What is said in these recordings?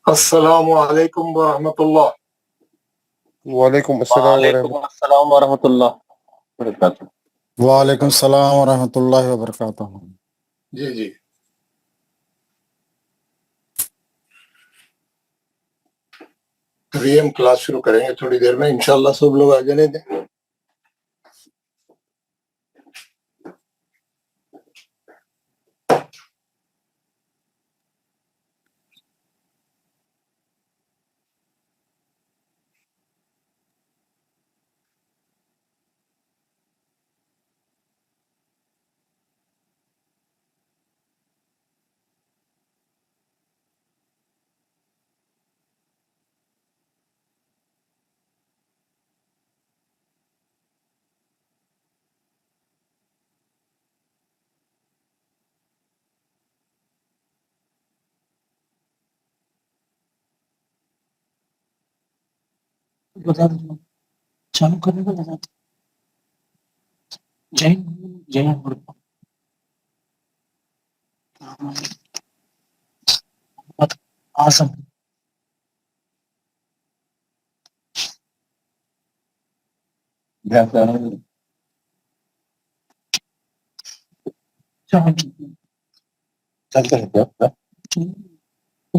السلام علیکم ورحمۃ اللہ۔ وعلیکم السلام وعلیکم السلام ورحمۃ اللہ وبرکاتہ۔ وعلیکم السلام ورحمۃ اللہ وبرکاتہ۔ جی جی ابھی ہم کلاس شروع کریں گے تھوڑی دیر میں، انشاءاللہ سب لوگ آ جانے دیں۔ چالو کرنے کا بتاتے جین آسم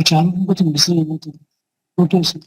چالو کو تم بسے ٹوٹل سے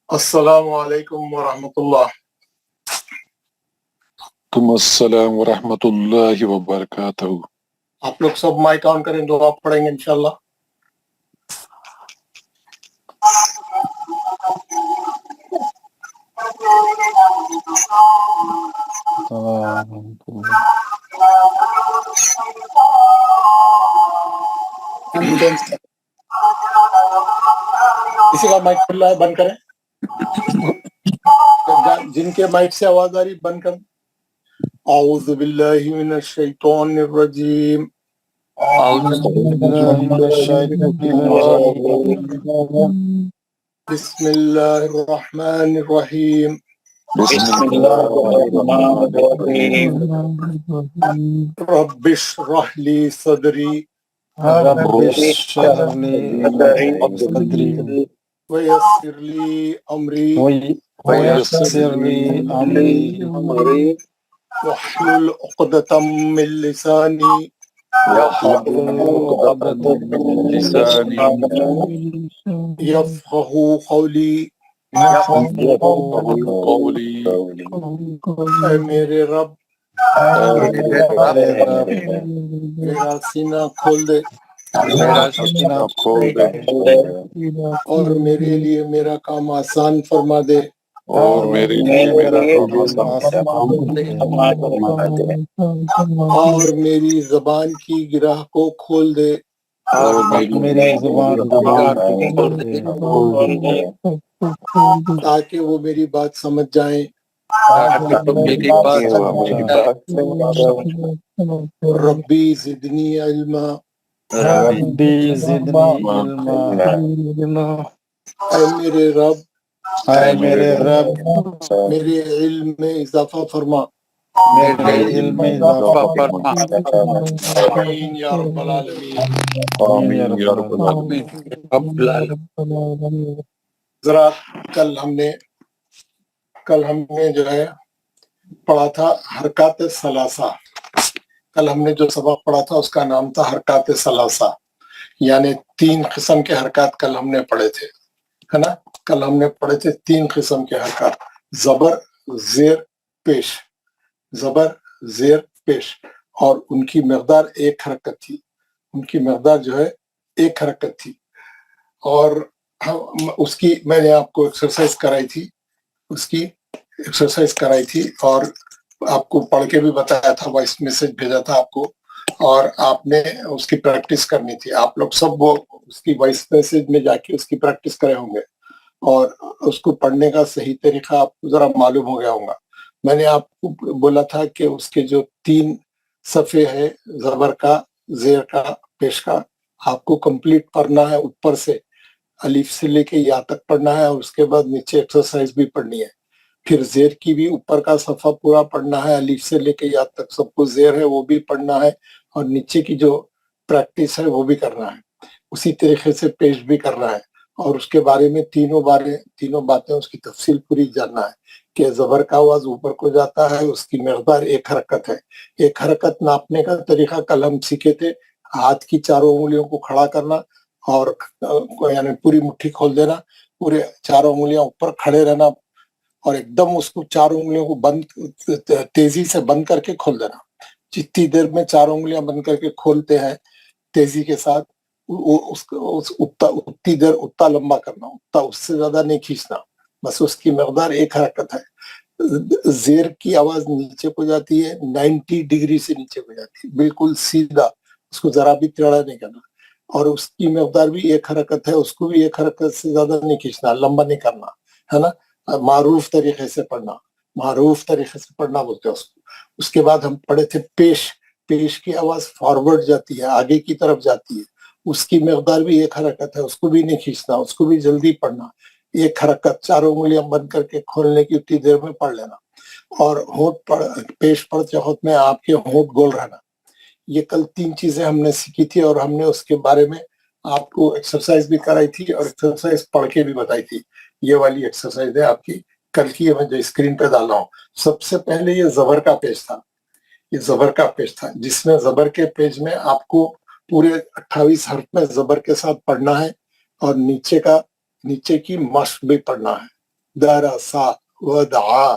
السلام علیکم ورحمۃ اللہ. تم السلام ورحمۃ اللہ وبرکاتہ. آپ لوگ سب مائک آن کریں, دعا پڑھیں گے انشاءاللہ. کسی کا مائک کھلا ہے بند کریں. جن کے مائک سے آواز آ رہی بند کریں. اعوذ باللہ من الشیطان الرجیم. بسم اللہ الرحمن الرحیم. رب اشرح لی صدری ویسر لی امری واحلل عقدۃ من لسانی یفقہوا قولی. اے میرے رب میرا سینہ کھول دے اور میرے لیے میرا کام آسان فرما دے اور میرے لیے میرا اور میری زبان کی گرہ کو کھول دے تاکہ وہ میری بات سمجھ جائیں. ربی زدنی علما. اے میرے رب میرے علم میں اضافہ فرما. آمین یا رب العالمین. ذرا کل ہم نے جو ہے پڑھا تھا حرکات ثلاثہ. کل ہم نے جو سبق پڑھا تھا اس کا نام تھا حرکات ثلاثہ, یعنی 3 قسم کے حرکات کل ہم نے پڑھے تھے, ہے نا. کل ہم نے پڑھے تھے 3 قسم کے حرکات, زبر زیر پیش, زبر زیر پیش, اور ان کی مقدار 1 حرکت تھی. ان کی مقدار جو ہے 1 حرکت تھی. اور اس کی میں نے آپ کو ایکسرسائز کرائی تھی اور آپ کو پڑھ کے بھی بتایا تھا, وائس میسج بھیجا تھا آپ کو, اور آپ نے اس کی پریکٹس کرنی تھی. آپ لوگ سب وہ اس کی وائس میسج میں جا کے اس کی پریکٹس کرے ہوں گے اور اس کو پڑھنے کا صحیح طریقہ آپ کو ذرا معلوم ہو گیا ہوگا. میں نے آپ کو بولا تھا کہ اس کے جو 3 صفحے ہے زبر کا، زیر کا، پیش کا، آپ کو کمپلیٹ پڑھنا ہے. اوپر سے الف سے لے کے یا تک پڑھنا ہے اور اس کے بعد نیچے ایکسرسائز بھی پڑھنی ہے. پھر زیر کی بھی اوپر کا صفحہ پورا پڑھنا ہے، الف سے لے کے یا تک سب کو زیر ہے وہ بھی پڑھنا ہے اور نیچے کی جو پریکٹس ہے وہ بھی کرنا ہے. اسی طریقے سے پیش بھی کرنا ہے اور اس کے بارے میں تینوں باتیں اس کی تفصیل پوری جاننا ہے کہ زبر کا آواز اوپر کو جاتا ہے، اس کی مقدار 1 حرکت ہے. 1 حرکت ناپنے کا طریقہ کل ہم سیکھے تھے. ہاتھ کی چاروں انگلیوں کو کھڑا کرنا اور یعنی پوری مٹھی کھول دینا، پورے چاروں انگلیاں اوپر کھڑے رہنا اور ایک دم اس کو چاروں انگلیوں کو تیزی سے بند کر کے کھول دینا. جتنی دیر میں چاروں انگلیاں بند کر کے کھولتے ہیں تیزی کے ساتھ، اتنی دیر اتنا لمبا کرنا، اس سے زیادہ نہیں کھینچنا. بس اس کی مقدار 1 حرکت ہے. زیر کی آواز نیچے کو جاتی ہے، 90 ڈگری سے نیچے کو جاتی ہے، بالکل سیدھا، اس کو ذرا بھی ٹیڑھا نہیں کرنا. اور اس کی مقدار بھی 1 حرکت ہے، اس کو بھی 1 حرکت سے زیادہ نہیں کھینچنا، لمبا نہیں کرنا ہے نا. معروف طریقے سے پڑھنا بولتے ہیں اس کو. اس کے بعد ہم پڑھے تھے پیش کی آواز فارورڈ جاتی ہے، آگے کی طرف جاتی ہے. اس کی مقدار بھی 1 حرکت ہے، اس کو بھی نہیں کھینچنا، اس کو بھی جلدی پڑھنا. 1 حرکت چاروں انگلیاں بند کر کے کھولنے کی اتنی دیر میں پڑھ لینا. اور پیش پڑھتے وقت میں آپ کے ہونٹ گول رہنا. یہ کل 3 چیزیں ہم نے سیکھی تھی اور ہم نے اس کے بارے میں آپ کو ایکسرسائز بھی کرائی تھی اور ایکسرسائز پڑھ کے بھی بتائی تھی. یہ والی ایکسرسائز ہے آپ کی کل کی، میں جو اسکرین پہ ڈال رہا ہوں. سب سے پہلے یہ زبر کا پیج تھا، جس میں زبر کے پیج میں آپ کو پورے 28 حرف میں زبر کے ساتھ پڑھنا ہے اور نیچے کی مشق بھی پڑھنا ہے. درسا ودعا.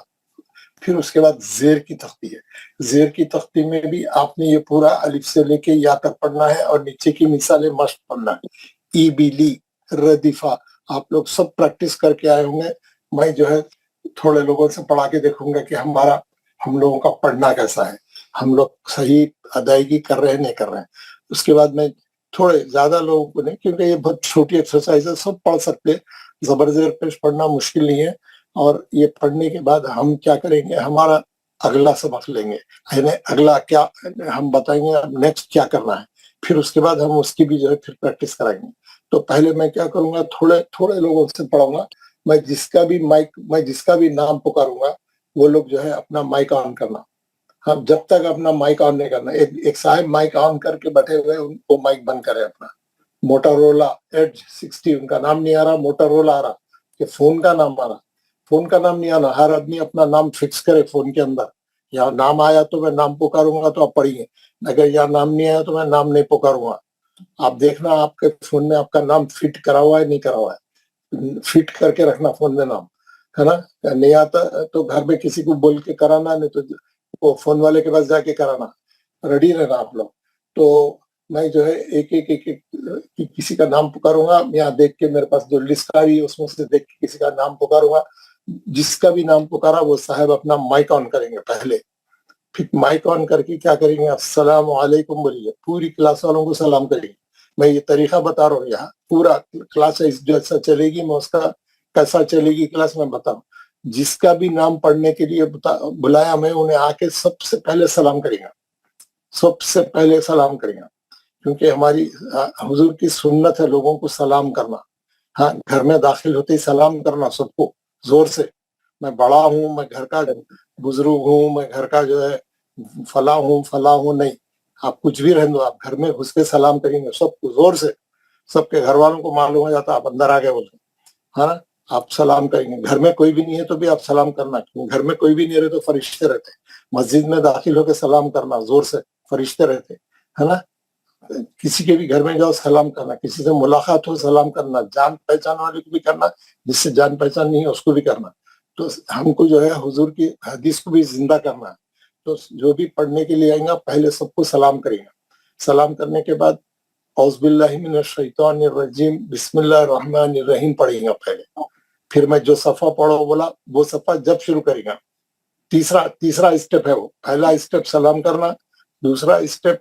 پھر اس کے بعد زیر کی تختی ہے. زیر کی تختی میں بھی آپ نے یہ پورا الف سے لے کے یا تک پڑھنا ہے اور نیچے کی مثالیں مشق پڑھنا ہے. ای بیلی، ردیفہ، آپ لوگ سب پریکٹس کر کے آئے ہوں گے. میں جو ہے تھوڑے لوگوں سے پڑھا کے دیکھوں گا کہ ہم لوگوں کا پڑھنا کیسا ہے، ہم لوگ صحیح ادائیگی کر رہے ہیں نہیں کر رہے ہیں. اس کے بعد میں تھوڑے زیادہ لوگوں کو نہیں، کیونکہ یہ بہت چھوٹی ایکسرسائز ہے، سب پڑھ سکتے. زبر زیر پیش پڑھنا مشکل نہیں ہے. اور یہ پڑھنے کے بعد ہم کیا کریں گے، ہمارا اگلا سبق لیں گے، یعنی اگلا کیا ہم بتائیں گے نیکسٹ کیا کرنا ہے. پھر اس کے بعد ہم اس کی بھی جو ہے پھر پریکٹس کرائیں گے. تو پہلے میں کیا کروں گا، تھوڑے لوگوں سے پڑھوں گا. میں جس کا بھی نام پکاروں گا وہ لوگ جو ہے اپنا مائک آن کرنا. ہاں، جب تک اپنا مائک آن نہیں کرنا. ایک صاحب مائک آن کر کے بیٹھے ہوئے، ان کو مائک بند کرے اپنا. موٹرولا ایڈج 60، ان کا نام نہیں آ رہا، موٹرولا آ رہا کہ فون کا نام آ رہا. فون کا نام نہیں آنا. ہر آدمی اپنا نام فکس کرے فون کے اندر. یا نام آیا تو میں نام پکاروں گا تو آپ پڑھیے، اگر یا نام نہیں آیا تو میں نام نہیں پکاروں گا. آپ دیکھنا آپ کے فون میں آپ کا نام فٹ کرا ہوا ہے نہیں کرا ہوا ہے. فٹ کر کے رکھنا فون میں نام، ہے نا. نہیں آتا تو گھر میں کسی کو بول کے کرانا، نہیں تو وہ فون والے کے پاس جا کے کرانا. ریڈی رہنا آپ لوگ. تو میں جو ہے ایک کسی کا نام پکاروں گا. یہاں دیکھ کے میرے پاس جو لسٹ آ رہی ہے اس میں سے دیکھ کے کسی کا نام پکاروں گا. جس کا بھی نام پکارا وہ صاحب اپنا مائک آن کریں گے پہلے. پھر مائک آن کر کے کیا کریں گے، السلام علیکم بولیے. پوری کلاس والوں کو سلام کریں گے. میں یہ طریقہ بتا رہا ہوں، یہاں پورا کلاس جیسا چلے گی، میں اس کا کیسا چلے گی کلاس میں بتاؤں. جس کا بھی نام پڑھنے کے لیے بلایا میں، انہیں آ کے سب سے پہلے سلام کریں گا. کیونکہ ہماری حضور کی سنت ہے لوگوں کو سلام کرنا. ہاں، گھر میں داخل ہوتے ہی سلام کرنا سب کو زور سے. میں بڑا ہوں، میں گھر کا بزرگ ہوں، میں گھر کا جو ہے فلاں ہوں نہیں. آپ کچھ بھی رہنے دو، آپ گھر میں گھس کے سلام کریں گے سب کو زور سے. سب کے گھر والوں کو معلوم ہو جاتا آپ اندر آ گئے بولتے، ہے نا. آپ سلام کریں گے. گھر میں کوئی بھی نہیں ہے تو بھی آپ سلام کرنا. گھر میں کوئی بھی نہیں رہے تو فرشتے رہتے. مسجد میں داخل ہو کے سلام کرنا زور سے، فرشتے رہتے، ہے نا. کسی کے بھی گھر میں جاؤ سلام کرنا. کسی سے ملاقات ہو سلام کرنا. جان پہچان والے کو بھی کرنا، جس سے جان پہچان نہیں ہے اس کو بھی کرنا. تو ہم کو جو ہے حضور کی حدیث کو بھی زندہ کرنا ہے. تو جو بھی پڑھنے کے لیے آئیں گا پہلے سب کو سلام کریں گا. سلام کرنے کے بعد اعوذ باللہ من الشیطان الرجیم بسم اللہ الرحمن الرحیم پڑھیں گا پہلے. پھر میں جو صفحہ پڑھو بولا وہ صفحہ جب شروع کریں گا. تیسرا اسٹیپ ہے وہ. پہلا اسٹیپ سلام کرنا، دوسرا اسٹیپ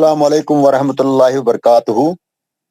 السلام علیکم ورحمۃ اللہ وبرکاتہ.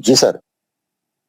جی سر.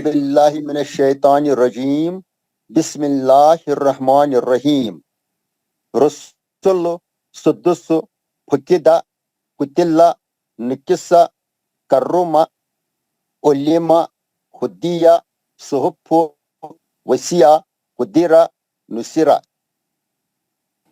باللہ من الشیطان الرجیم. بسم اللہ الرحمن الرحیم. رسول سدس فقد قتل نکس کرم علم خدیہ صحف وسیع قدر نصرہ.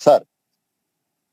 سر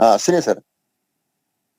ہاں سنیں سر.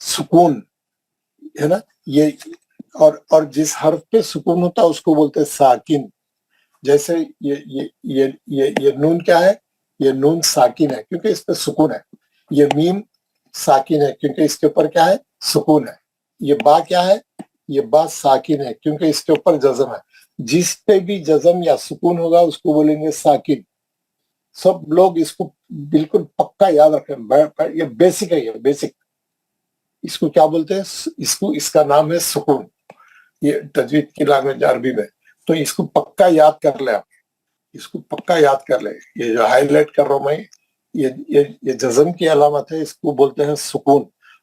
سکون ہے نا یہ، اور جس حرف پہ سکون ہوتا ہے اس کو بولتے ہیں ساکن. جیسے یہ نون کیا ہے؟ یہ نون ساکن ہے کیونکہ اس پہ سکون ہے. یہ میم ساکن ہے کیونکہ اس کے اوپر کیا ہے؟ سکون ہے. یہ با کیا ہے؟ یہ با ساکن ہے کیونکہ اس کے اوپر جزم ہے. جس پہ بھی جزم یا سکون ہوگا اس کو بولیں گے ساکن. سب لوگ اس کو بالکل پکا یاد رکھیں، یہ بیسک ہے، یہ بیسک. اس کو کیا بولتے ہیں؟ اس کا نام ہے سکون. یہ تجوید کی لینگویج عربی میں. تو اس کو پکا یاد کر لیں آپ، اس کو پکا یاد کر لیں. یہ جو ہائی لائٹ کر رہا ہوں میں، یہ جزم کی علامت ہے، اس کو بولتے ہیں سکون.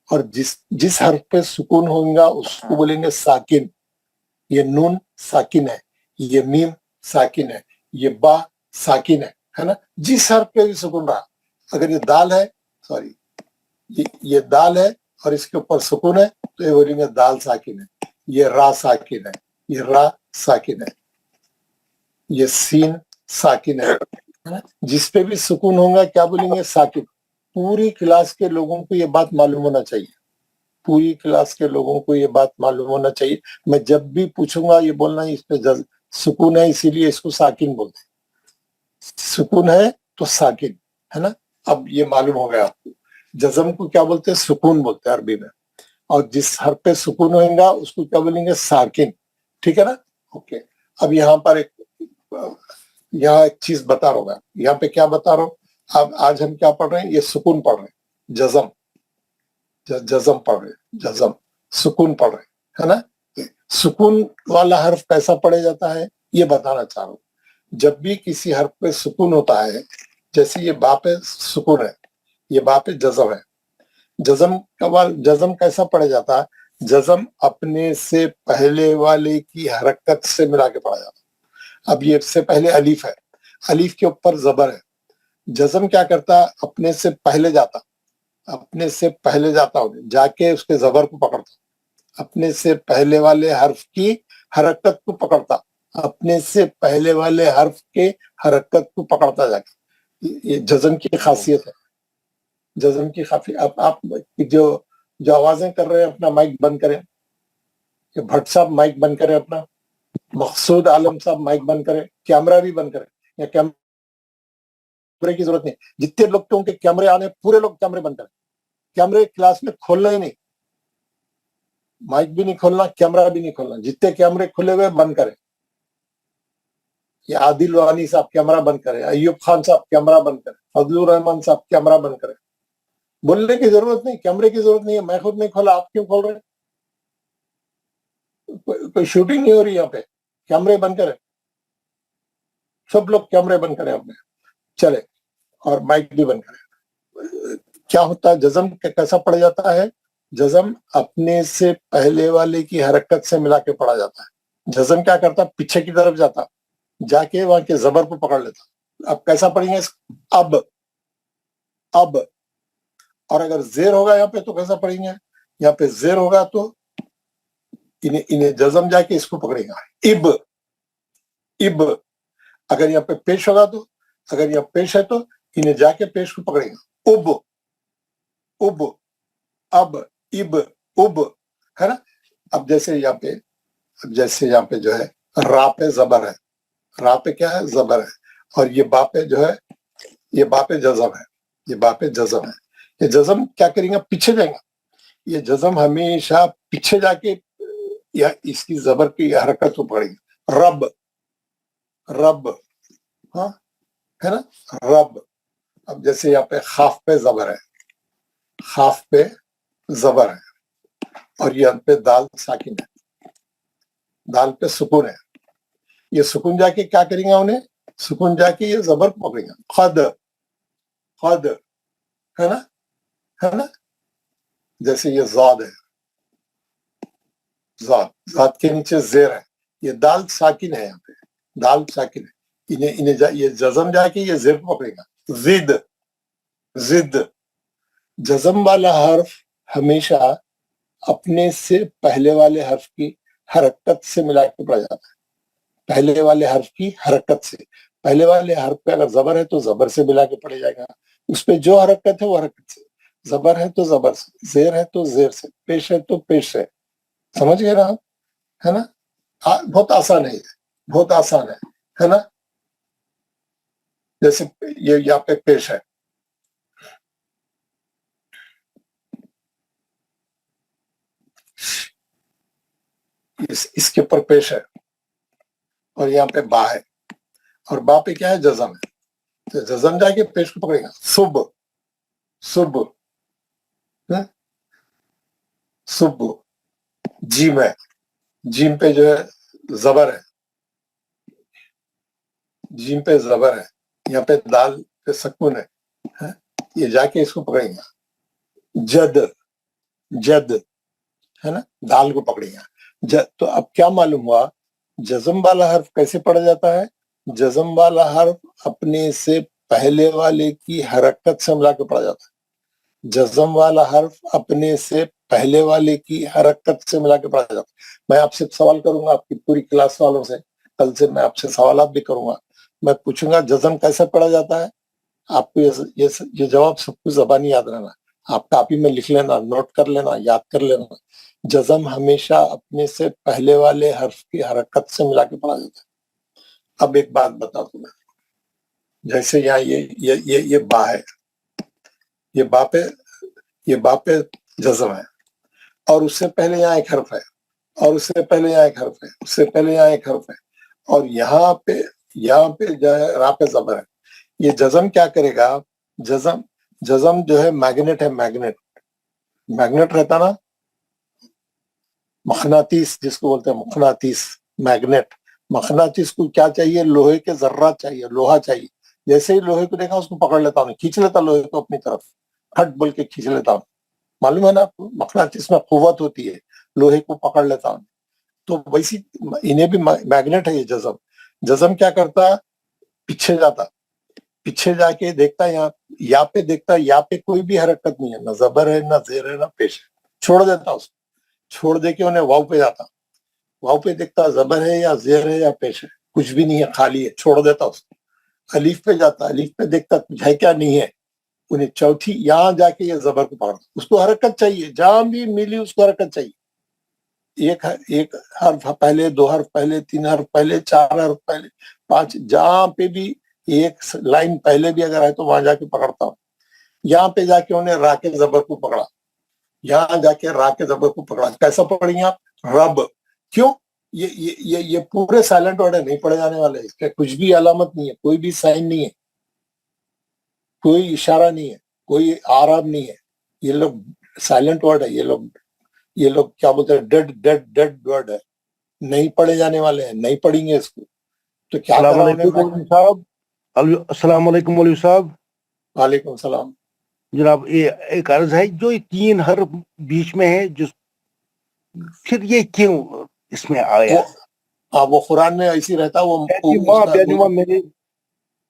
اور جس حرف پہ سکون ہوگا اس کو بولیں گے ساکن. یہ نون ساکن ہے، یہ میم ساکن ہے، یہ با ساکن ہے نا. جس حرف پہ بھی سکون رہا، اگر یہ دال ہے، سوری یہ دال ہے اور اس کے اوپر سکون ہے تو یہ بولیں گے دال ساکن ہے. یہ را ساکن ہے، یہ را ساکن ہے، یہ سین ساکن ہے. جس پہ بھی سکون ہوگا کیا بولیں گے؟ ساکن. پوری کلاس کے لوگوں کو یہ بات معلوم ہونا چاہیے، پوری کلاس کے لوگوں کو یہ بات معلوم ہونا چاہیے. میں جب بھی پوچھوں گا یہ بولنا ہے اس پہ سکون ہے اسی لیے اس کو ساکن بولتے ہیں. سکون ہے تو ساکن ہے نا. اب یہ معلوم ہو گیا آپ کو. جزم کو کیا بولتے ہیں؟ سکون بولتے ہیں عربی میں. اور جس حرف پہ سکون ہوگا اس کو کیا بولیں گے؟ ساکن. ٹھیک ہے نا؟ اوکے. اب یہاں پر ایک چیز بتا رہا ہوں میں. یہاں پہ کیا بتا رہا ہوں؟ اب آج ہم کیا پڑھ رہے ہیں؟ یہ سکون پڑھ رہے ہیں، جزم پڑھ رہے ہیں، جزم سکون پڑھ رہے ہیں ہے نا. سکون والا حرف کیسا پڑھا جاتا ہے یہ بتانا چاہ رہا ہوں. جب بھی کسی حرف پہ سکون ہوتا ہے، جیسے یہ با پہ سکون ہے، یہ با پہ جزم ہے. جزم کیسا پڑھا جاتا ہے؟ جزم اپنے سے پہلے والے کی حرکت سے ملا کے پڑھا جاتا ہے. اب یہ سے پہلے الف ہے، الف کے اوپر زبر ہے. جزم کیا کرتا؟ اپنے سے پہلے جاتا، اپنے سے پہلے جاتا جا کے اس کے زبر کو پکڑتا، اپنے سے پہلے والے حرف کی حرکت کو پکڑتا، اپنے سے پہلے والے حرف کے حرکت کو پکڑتا جا کے. یہ جزم کی خاصیت ہے، جزم کی خاصیت. اب آپ جو آوازیں کر رہے ہیں اپنا مائک بند کریں. کہ بھٹ صاحب مائک بند کریں اپنا، مقصود عالم صاحب مائک بند کریں، کیمرہ بھی بند کریں. یا کیمرے کی ضرورت نہیں، جتنے لوگ تو ان کے کیمرے آنے پورے لوگ کیمرے بند کریں. کیمرے کلاس میں کھولنا ہی نہیں، مائک بھی نہیں کھولنا، کیمرہ بھی نہیں کھولنا. جتنے کیمرے کھلے ہوئے بند کریں. یہ عادل وانی صاحب کیمرہ بند کریں، ایوب خان صاحب کیمرہ بند کریں، فضل الرحمان صاحب کیمرہ بند کریں. بولنے کی ضرورت نہیں، کیمرے کی ضرورت نہیں ہے. میں خود نہیں کھولا، آپ کیوں کھول رہے ہیں؟ کوئی شوٹنگ نہیں ہو رہی یہاں پہ. کیمرے بند کریں، سب لوگ کیمرے بند کریں اپنے. چلے، اور مائک بھی بند کریں. کیا ہوتا ہے؟ جزم کیسا پڑھا جاتا ہے؟ جزم اپنے سے پہلے والے کی حرکت سے ملا کے پڑھا جاتا ہے. جزم کیا کرتا؟ پیچھے کی طرف جاتا، جا کے وہاں کے زبر کو پکڑ لیتا. اب کیسا پڑھیں گے؟ اب. اور اگر زیر ہوگا یہاں پہ تو کیسا پڑھیں گے؟ یہاں پہ زیر ہوگا تو انہیں جزم جا کے اس کو پکڑے گا. اب. اگر یہاں پہ پیش ہوگا تو، اگر یہاں پیش ہے تو انہیں جا کے پیش کو پکڑے گا. اب، اب، اب ہے نا. اب جیسے یہاں پہ جو ہے را پہ زبر ہے، را پہ کیا ہے؟ زبر ہے. اور یہ با پہ جو ہے، یہ با پہ جزم ہے، یہ با پہ جزم ہے. یہ جزم کیا کریں گا؟ پیچھے جائیں گا. یہ جزم ہمیشہ پیچھے جا کے یا اس کی زبر کی حرکت کو پکڑے گا. رب، ہاں ہے نا، رب. اب جیسے یہاں پہ خاف پہ زبر ہے، خاف پہ زبر ہے، اور یہاں پہ دال ساکن ہے، دال پہ سکون ہے. یہ سکون جا کے کیا کریں گا؟ انہیں سکون جا کے یہ زبر کو پکڑیں گا. خد ہے نا. جیسے یہ زاد ہے، زاد کے نیچے زیر ہے. یہ دال ساکن ہے، یہاں پہ دال ساکن ہے. یہ جزم جا کے یہ زیر کو پکڑے گا. زد. جزم والا حرف ہمیشہ اپنے سے پہلے والے حرف کی حرکت سے ملا کے پڑھا جاتا ہے. پہلے والے حرف کی حرکت سے. پہلے والے حرف پہ اگر زبر ہے تو زبر سے ملا کے پڑھا جائے گا. اس پہ جو حرکت ہے وہ حرکت سے. زبر ہے تو زبر سے، زیر ہے تو زیر سے، پیش ہے تو پیش سے. سمجھ گئے نا آپ؟ ہے نا؟ بہت آسان ہے، بہت آسان ہے نا؟ جیسے یہ یہاں پہ پیش ہے، اس کے اوپر پیش ہے، اور یہاں پہ با ہے، اور با پہ کیا ہے؟ جزم ہے. تو جزم جا کے پیش کو پکڑے گا. صبح، صبح، صبح. جیم ہے، جیم پہ جو ہے زبر ہے، جیم پہ زبر ہے، یہاں پہ دال پہ سکون ہے. یہ جا کے اس کو پکڑیں گا. جد، جد ہے نا، دال کو پکڑیں گا. تو اب کیا معلوم ہوا جزم والا حرف کیسے پڑھا جاتا ہے؟ جزم والا حرف اپنے سے پہلے والے کی حرکت سے ملا کے پڑھا جاتا ہے. جزم والا حرف اپنے سے پہلے والے کی حرکت سے ملا کے پڑھا جاتا ہے. میں آپ سے سوال کروں گا، آپ کی پوری کلاس والوں سے، کل سے میں آپ سے سوالات بھی کروں گا. میں پوچھوں گا جزم کیسے پڑھا جاتا ہے، آپ کو یہ جواب سب کو زبانی یاد رہنا. آپ کاپی میں لکھ لینا، نوٹ کر لینا، یاد کر لینا. جزم ہمیشہ اپنے سے پہلے والے حرف کی حرکت سے ملا کے پڑھا جاتا ہے. اب ایک بات بتا دوں میں، جیسے یہاں یہ با ہے، یہ با پہ جزم ہے، اور اس سے پہلے یہاں ایک حرف ہے، اور اس سے پہلے یہاں ایک حرف ہے، اس سے پہلے یہاں ایک حرف ہے، اور یہاں پہ جو ہے را پہ زبر ہے. یہ جزم کیا کرے گا؟ جزم جو ہے میگنیٹ ہے، میگنیٹ رہتا نا، مقناطیس جس کو بولتے ہیں، مقناطیس، میگنیٹ. مقناطیس کو کیا چاہیے؟ لوہے کے ذرات چاہیے، لوہا چاہیے. جیسے ہی لوہے کو دیکھا اس کو پکڑ لیتا ہوں، کھینچ لیتا لوہے کو اپنی طرف، ہٹ بول کے کھینچ لیتا ہوں. معلوم ہے نا آپ کو مقناطیس میں قوت ہوتی ہے، لوہے کو پکڑ لیتا ہوں. تو ویسی انہیں بھی میگنیٹ ہے یہ جزم. جزم کیا کرتا؟ پیچھے جاتا، پیچھے جا کے دیکھتا یا پہ دیکھتا، یا پہ کوئی بھی حرکت نہیں ہے، نہ زبر ہے، نہ زیر ہے، نہ پیش ہے. چھوڑ دیتا اس کو، چھوڑ دے کے انہیں واو پہ جاتا، واو پہ دیکھتا زبر ہے یا زیر ہے یا پیش ہے، کچھ بھی نہیں ہے، خالی ہے، چھوڑ دیتا اس کو. الف پہ جاتا، الف پہ دیکھتا کچھ ہے کیا، نہیں ہے. انہیں چوتھی یہاں جا کے یہ زبر کو پکڑتا، اس کو حرکت چاہیے، جہاں بھی ملی اس کو حرکت چاہیے. ایک حرف پہلے، دو حرف پہلے، تین حرف پہلے، چار حرف پہلے، پانچ، جہاں پہ بھی ایک لائن پہلے بھی اگر ہے تو وہاں جا کے پکڑتا ہوں. یہاں پہ جا کے انہیں را کے زبر کو پکڑا، یہاں جا کے را کے زبر کو پکڑا. کیسا پکڑیں گے آپ؟ رب. کیوں؟ یہ پورے سائلنٹ ورڈ ہے، نہیں پڑھے جانے والے، اس کے کچھ بھی علامت نہیں ہے، کوئی بھی سائن نہیں ہے، کوئی اشارہ نہیں ہے، کوئی آراب نہیں ہے. یہ لوگ سائلنٹ ورڈ ہے، یہ لوگ کیا بولتے ہیں؟ ڈیڈ ورڈ ہے، نہیں پڑھے جانے والے ہیں، نہیں پڑھیں گے اس کو. تو کیا السلام کرا علیکم انہیں؟ مولوی صاحب. السلام علیکم مولوی صاحب. وعلیکم السلام. جناب یہ ایک عرض ہے، جو یہ تین حرف بیچ میں ہے، جو پھر یہ کیوں اس میں آیا؟ وہ قرآن میں ایسی رہتا،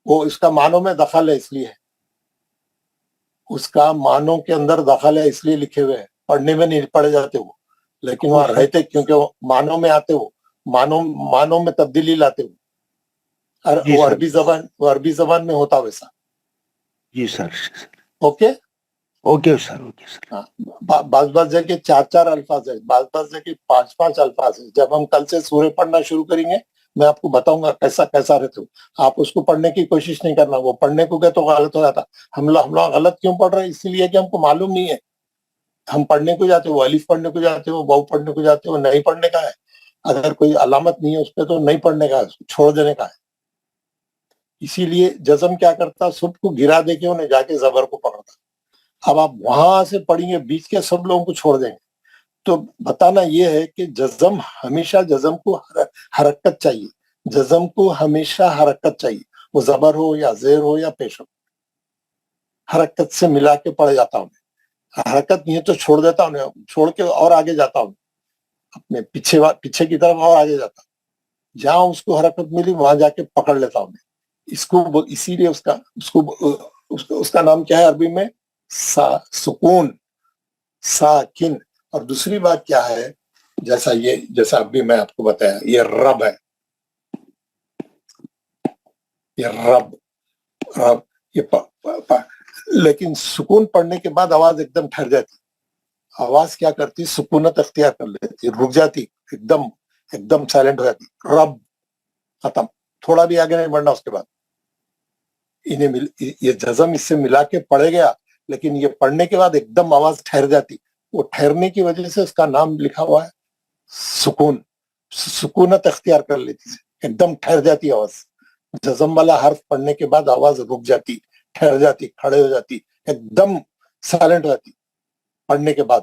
وہ اس کا معنوں میں دخل ہے، اس لیے اس کا معنوں کے اندر دخل ہے، اس لیے لکھے ہوئے ہیں. پڑھنے میں نہیں پڑھے جاتے وہ، لیکن وہاں رہتے کیونکہ وہ معنوں میں آتے، وہ معنوں میں تبدیلی لاتے وہ عربی زبان میں ہوتا ویسا. Ji sir. Okay okay sir. بعض جگہ 4 الفاظ ہے، بعض جگہ 5 الفاظ ہے. جب ہم کل سے سورہ پڑھنا شروع کریں گے میں آپ کو بتاؤں گا کیسا رہتے ہو. آپ اس کو پڑھنے کی کوشش نہیں کرنا، وہ پڑھنے کو گئے تو غلط ہو جاتا. ہم لوگ غلط کیوں پڑھ رہے ہیں؟ اسی لیے کہ ہم کو معلوم نہیں ہے. ہم پڑھنے کو جاتے وہ الف پڑھنے کو جاتے وہ واو پڑھنے کو جاتے وہ نہیں پڑھنے کا ہے. اگر کوئی علامت نہیں ہے اس پہ تو نہیں پڑھنے کا ہے، چھوڑ دینے کا ہے. اسی لیے جزم کیا کرتا؟ سب کو گرا دے کے انہیں جا کے زبر کو پکڑتا. اب آپ وہاں سے پڑھیں گے، بیچ کے سب لوگوں کو چھوڑ دیں گے. تو بتانا یہ ہے کہ ہمیشہ جزم کو حرکت چاہیے، جزم کو ہمیشہ حرکت چاہیے، وہ زبر ہو یا زیر ہو یا پیش ہو، حرکت سے ملا کے پڑھ جاتا ہوں. حرکت نہیں ہے تو چھوڑ دیتا ہوں، چھوڑ کے اور آگے جاتا ہوں، اپنے پیچھے کی طرف اور آگے جاتا ہوں. جہاں اس کو حرکت ملی وہاں جا کے پکڑ لیتا ہوں. اسی لیے اس کا نام کیا ہے عربی میں؟ سکون، ساکن. اور دوسری بات کیا ہے، جیسا ابھی میں آپ کو بتایا، یہ رب ہے، یہ رب. یہ لیکن سکون پڑھنے کے بعد آواز ایک دم ٹھہر جاتی. آواز کیا کرتی؟ سکونت اختیار کر لیتی, رک جاتی, ایک دم سائلنٹ ہو جاتی. رب ختم, تھوڑا بھی آگے نہیں بڑھنا. اس کے بعد یہ جزم اس سے ملا کے پڑھے گیا, لیکن یہ پڑھنے کے بعد ایک دم آواز ٹھہر جاتی. وہ ٹھہرنے کی وجہ سے اس کا نام لکھا ہوا ہے سکون. سکونت اختیار کر لیتی, ایک دم ٹھہر جاتی آواز. جزم والا حرف پڑھنے کے بعد آواز رک جاتی, ٹھہر جاتی, کھڑے ہو جاتی, ایک دم سائلنٹ ہو جاتی پڑھنے کے بعد.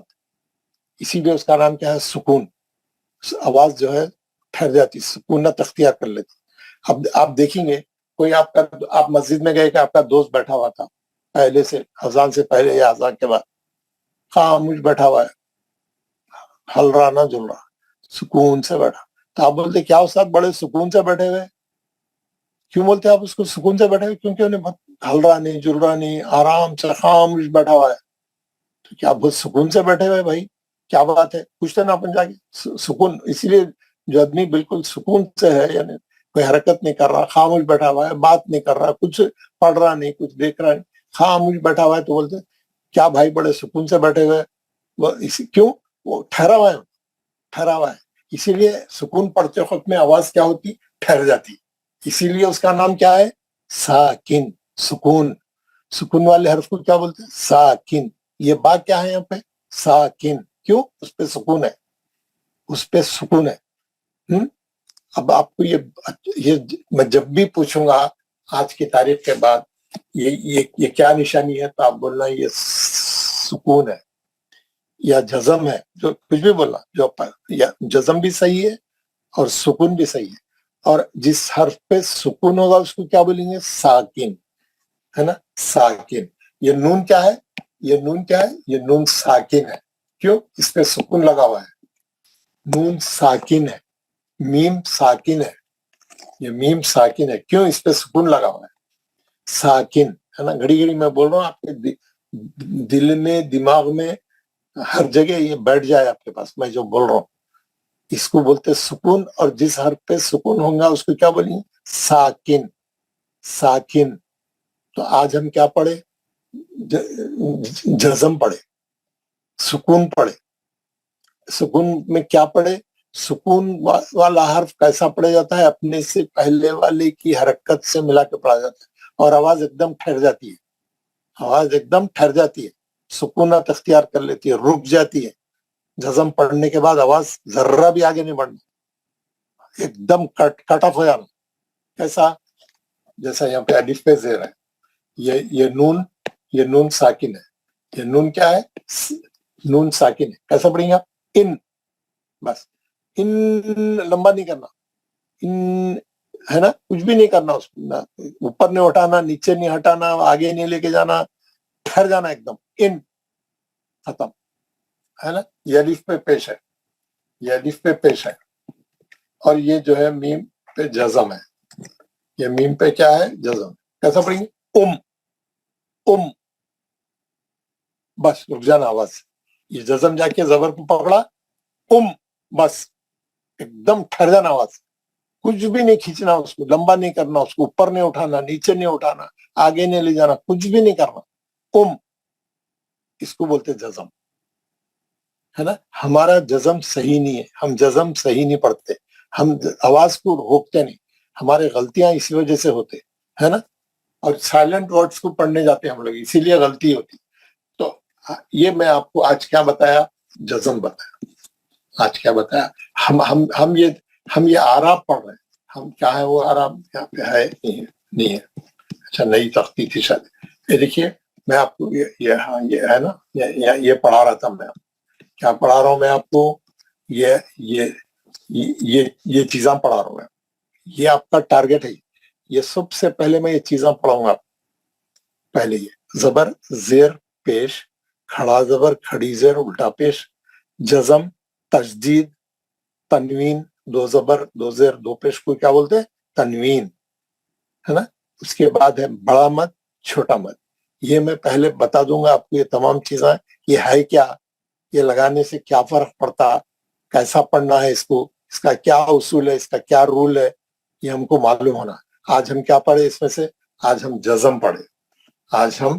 اسی لیے اس کا نام کیا ہے؟ سکون. آواز جو ہے ٹھہر جاتی, سکونت اختیار کر لیتی. اب آپ دیکھیں گے کوئی آپ مسجد میں گئے کہ آپ کا دوست بیٹھا ہوا تھا پہلے سے, اذان سے پہلے یا اذان کے بعد, خاموش بیٹھا ہوا ہے, ہل رہا نہ جل رہا, سکون سے بیٹھا. تو آپ بولتے کیا استاد بڑے سکون سے بیٹھے ہوئے؟ کیوں بولتے آپ اس کو سکون سے بیٹھے ہوئے؟ کیونکہ انہیں ہل رہا نہیں, جل رہا نہیں, آرام سے خاموش بیٹھا ہوا ہے. تو کیا بہت سکون سے بیٹھے ہوئے بھائی؟ کیا بات ہے؟ پوچھتے نا اپن جا کے سکون. اسی لیے جو آدمی بالکل سکون سے ہے, یعنی کوئی حرکت نہیں کر رہا, خاموش بیٹھا ہوا ہے, بات نہیں کر رہا, کچھ پڑھ رہا نہیں, کچھ دیکھ رہا نہیں, خاموش بیٹھا ہوا ہے, تو بولتے کیا بھائی بڑے سکون سے بیٹھے ہوئے. کیوں؟ وہ ٹھہرا ہوا ہے, ٹھہرا ہوا ہے. اسی لیے سکون پڑھتے وقت میں آواز کیا ہوتی؟ ٹھہر جاتی. اسی لیے اس کا نام کیا ہے؟ ساکن. سکون. سکون والے حرف کو کیا بولتے ہیں؟ ساکن. یہ با کیا ہے یہاں پہ؟ ساکن. کیوں؟ اس پہ سکون ہے, اس پہ سکون ہے. اب آپ کو یہ میں جب بھی پوچھوں گا آج کی تاریخ کے بعد یہ کیا نشانی ہے, تو آپ بولنا یہ سکون ہے یا جزم ہے. جو کچھ بھی بولنا, جو یا جزم بھی صحیح ہے اور سکون بھی صحیح ہے. اور جس حرف پہ سکون ہوگا اس کو کیا بولیں گے؟ ساکن, ہے نا, ساکن. یہ نون کیا ہے؟ یہ نون کیا ہے؟ یہ نون ساکن ہے. کیوں؟ اس پہ سکون لگا ہوا ہے. نون ساکن ہے, میم ساکن ہے. یہ میم ساکن ہے. کیوں؟ اس پہ سکون لگا ہوا ہے. ساکن ہے نا. گھڑی گھڑی میں بول رہا ہوں, آپ کے دل میں, دماغ میں, ہر جگہ یہ بیٹھ جائے آپ کے پاس میں جو بول رہا ہوں. اس کو بولتے سکون. اور جس حرف پہ سکون ہوگا اس کو کیا بولیں گے؟ ساکن. ساکن. تو آج ہم کیا پڑھے؟ جزم پڑھے, سکون پڑھے. سکون میں کیا پڑھے؟ سکون والا حرف کیسا پڑھا جاتا ہے؟ اپنے سے پہلے والے کی حرکت سے ملا کے پڑھا جاتا ہے, اور آواز ایک دم ٹھہر جاتی ہے. آواز ایک دم ٹھہر جاتی ہے, سکونت اختیار کر لیتی ہے, رک جاتی ہے. جزم پڑھنے کے بعد آواز ذرہ بھی آگے نہیں بڑھنا, ایک دم کٹ آف ہو جانا. کیسا؟ جیسا یہاں پہ الف پہ زیر ہے, یہ نون ساکن ہے. یہ نون کیا ہے؟ نون ساکن ہے. کیسا پڑھیں گے آپ؟ ان. بس ان لمبا نہیں کرنا, ان ہے نا, کچھ بھی نہیں کرنا. اس اوپر نہیں اٹھانا, نیچے نہیں ہٹانا, آگے نہیں لے کے جانا, ٹھہر جانا ایک دم. ان ختم, ہے نا. یہ الف پہ پیش ہے, یہ الف پہ پیش ہے. اور یہ جو ہے میم پہ جزم ہے. یہ میم پہ کیا ہے؟ جزم. کیسا پڑھیں گے؟ ام. بس رک جانا آواز. یہ جزم جا کے زبر کو پکڑا, بس ایک دم ٹھہر جانا آواز. کچھ بھی نہیں کھینچنا, اس کو لمبا نہیں کرنا, اس کو اوپر نہیں اٹھانا, نیچے نہیں اٹھانا, آگے نہیں لے جانا, کچھ بھی نہیں کرنا. اس کو بولتے جزم, ہے نا. ہمارا جزم صحیح نہیں ہے, ہم جزم صحیح نہیں پڑھتے, ہم آواز کو روکتے نہیں. ہمارے غلطیاں اسی وجہ سے ہوتے, ہے نا. اور سائلنٹ ورڈز کو پڑھنے جاتے ہیں ہم لوگ, اسی لیے غلطی ہوتی. تو یہ میں آپ کو آج کیا بتایا؟ جزم بتایا. آج کیا بتایا؟ ہم یہ آراب پڑھ رہے ہیں. ہم کیا ہے وہ آراب یہاں پہ ہے نہیں ہے. اچھا, نئی تختی تھی شاید. یہ دیکھیے میں آپ کو یہ ہے نا, یہ پڑھا رہا تھا میں. کیا پڑھا رہا ہوں میں آپ کو؟ یہ چیزاں پڑھا رہا ہوں میں. یہ آپ کا ٹارگٹ ہے. یہ سب سے پہلے میں یہ چیزاں پڑھاؤں گا. پہلے یہ زبر, زیر, پیش, کھڑا زبر, کھڑی زیر, الٹا پیش, جزم, تشدید, تنوین, دو زبر, دو زیر, دو پیش کو کیا بولتے ہیں؟ تنوین, ہے نا. اس کے بعد ہے بڑا مد, چھوٹا مد. یہ میں پہلے بتا دوں گا آپ کو. یہ تمام چیزیں یہ ہے کیا, یہ لگانے سے کیا فرق پڑتا, کیسا پڑھنا ہے اس کو, اس کا کیا اصول ہے, اس کا کیا رول ہے, یہ ہم کو معلوم ہونا. آج ہم کیا پڑھے اس میں سے؟ آج ہم جزم پڑھے. آج ہم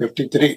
53,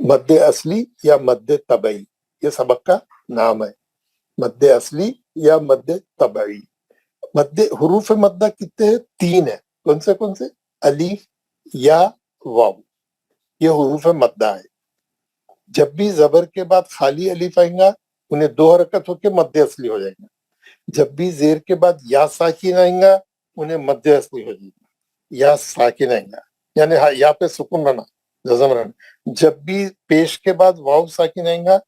مد اصلی یا مد طبعی، یہ سبق کا نام ہے، مد اصلی یا مد طبعی۔ حروف مدہ کتنے ہیں؟ 3 ہیں۔ کون سے؟ الف، یا، واو، یہ حروف مدہ ہے۔ جب بھی زبر کے بعد خالی الف آئیں گا انہیں 2 حرکت ہو کے مد اصلی ہو جائیں گا، جب بھی زیر کے بعد یا ساکن آئیں گا انہیں مد اصلی ہو جائے گا، یا ساکن آئیں گا یعنی یا پہ سکون رہنا، جزم رہنا، جب بھی پیش کے بعد واو ساکن آئیں گا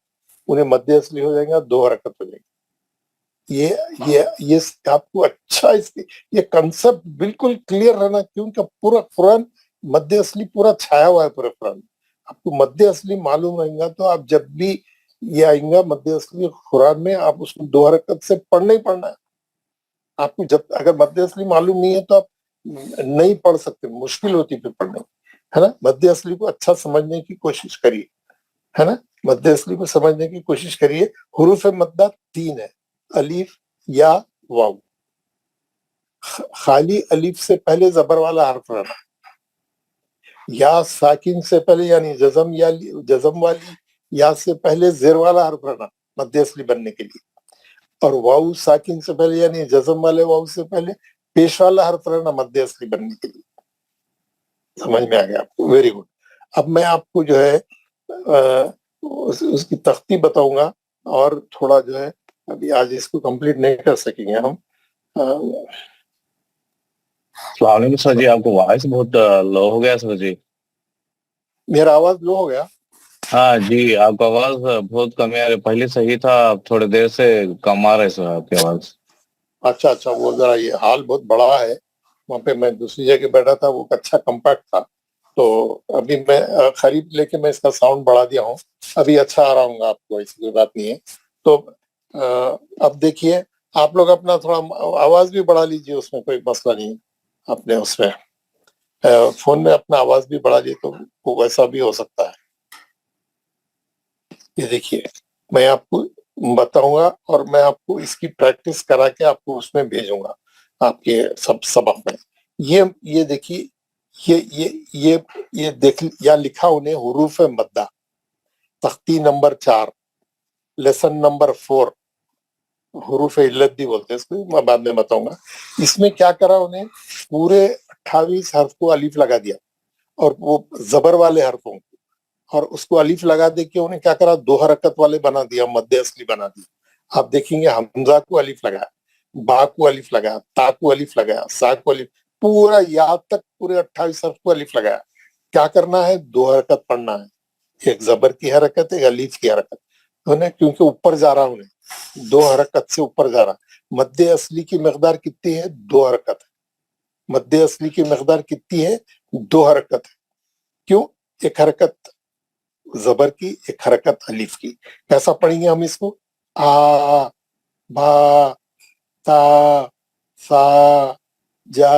انہیں مد اصلی ہو جائیں گا، 2 حرکت ہو جائیں گی۔ یہ آپ کو اچھا یہ کنسپٹ بالکل کلیئر رہنا، کیونکہ پورا قرآن مد اصلی پورا چھایا ہوا ہے پورے قرآن میں۔ آپ کو مد اصلی معلوم رہیں گا تو آپ جب بھی یہ آئیں گا مد اصلی قرآن میں، آپ اس کو 2 حرکت سے پڑھنا ہی پڑھنا ہے۔ آپ کو جب اگر مد اصلی معلوم نہیں ہے تو آپ نہیں پڑھ سکتے، مشکل ہوتی پھر پڑھنے، ہے نا۔ مد اصلی کو اچھا سمجھنے کی کوشش کریے، ہے نا، مد اصلی کو سمجھنے کی کوشش کریے۔ حروف مدہ 3 ہے، الف، یا، واو۔ خالی الف سے پہلے زبر والا حرف رہنا، یا ساکن سے پہلے یعنی جزم والی یا سے پہلے زیر والا حرف رہنا مد اصلی بننے کے لیے، اور واو ساکن سے پہلے یعنی جزم والے واو سے پہلے پیش والا حرف رہنا مد اصلی بننے کے لیے۔ سمجھ میں آ گیا آپ کو؟ Very good. اب میں آپ کو جو ہے اس کی تختی بتاؤں گا، اور تھوڑا جو ہے ابھی آج اس کو کمپلیٹ نہیں کر سکیں گے ہم۔ السلام علیکم سر جی، آپ کو وائس بہت لو ہو گیا سر جی۔ میرا آواز لو ہو گیا؟ ہاں جی، آپ کا آواز بہت کم آ رہی، پہلے صحیح تھا، اب تھوڑے دیر سے کم آ رہے سر آپ کی آواز۔ اچھا، وہ ذرا یہ ہال بہت بڑا ہے، وہاں پہ میں دوسری جگہ بیٹھا تھا، وہ اچھا کمپیکٹ تھا، تو ابھی میں خرید لے کے میں اس کا ساؤنڈ بڑھا دیا ہوں، ابھی اچھا آ رہا ہوں گا آپ کو، ایسی کوئی بات نہیں ہے۔ تو اب دیکھیے آپ لوگ اپنا تھوڑا آواز بھی بڑھا لیجیے، اس میں کوئی مسئلہ نہیں ہے، اپنے اس میں فون میں اپنا آواز بھی بڑھا لیے تو ویسا بھی ہو سکتا ہے۔ یہ دیکھیے میں آپ کو بتاؤں گا، اور میں آپ کو اس کی پریکٹس کرا کے آپ کو اس میں بھیجوں گا آپ کے سبق میں۔ یہ دیکھیے، یہ دیکھ یا لکھا انہیں حروف مدہ، تختی نمبر 4، لیسن نمبر 4، حروف علت بھی بولتے ہیں اس کو، میں بعد میں بتاؤں گا۔ اس میں کیا کرا انہیں، پورے 28 حرف کو الف لگا دیا، اور وہ زبر والے حرفوں کو، اور اس کو الف لگا دے کے انہیں کیا کرا، 2 حرکت والے بنا دیا، مد اصلی بنا دیا۔ آپ دیکھیں گے حمزہ کو الف لگایا، با کو الف لگایا، تا کو الف لگایا، سا کو الف، پورا یا تک پورے 28 حرف کو الف لگایا۔ کیا کرنا ہے، 2 حرکت پڑھنا ہے، ایک زبر کی حرکت، ایک الف کی حرکت، انہیں کیونکہ اوپر جا رہا، انہیں 2 حرکت سے اوپر جا رہا۔ مد اصلی کی مقدار کتنی ہے، 2 حرکت ہے۔ مد اصلی کی مقدار کتنی ہے، 2 حرکت ہے۔ کیوں؟ ایک حرکت زبر کی، ایک حرکت الف کی۔ کیسا پڑھیں گے ہم اس کو، آ، با، تا، سا، جا،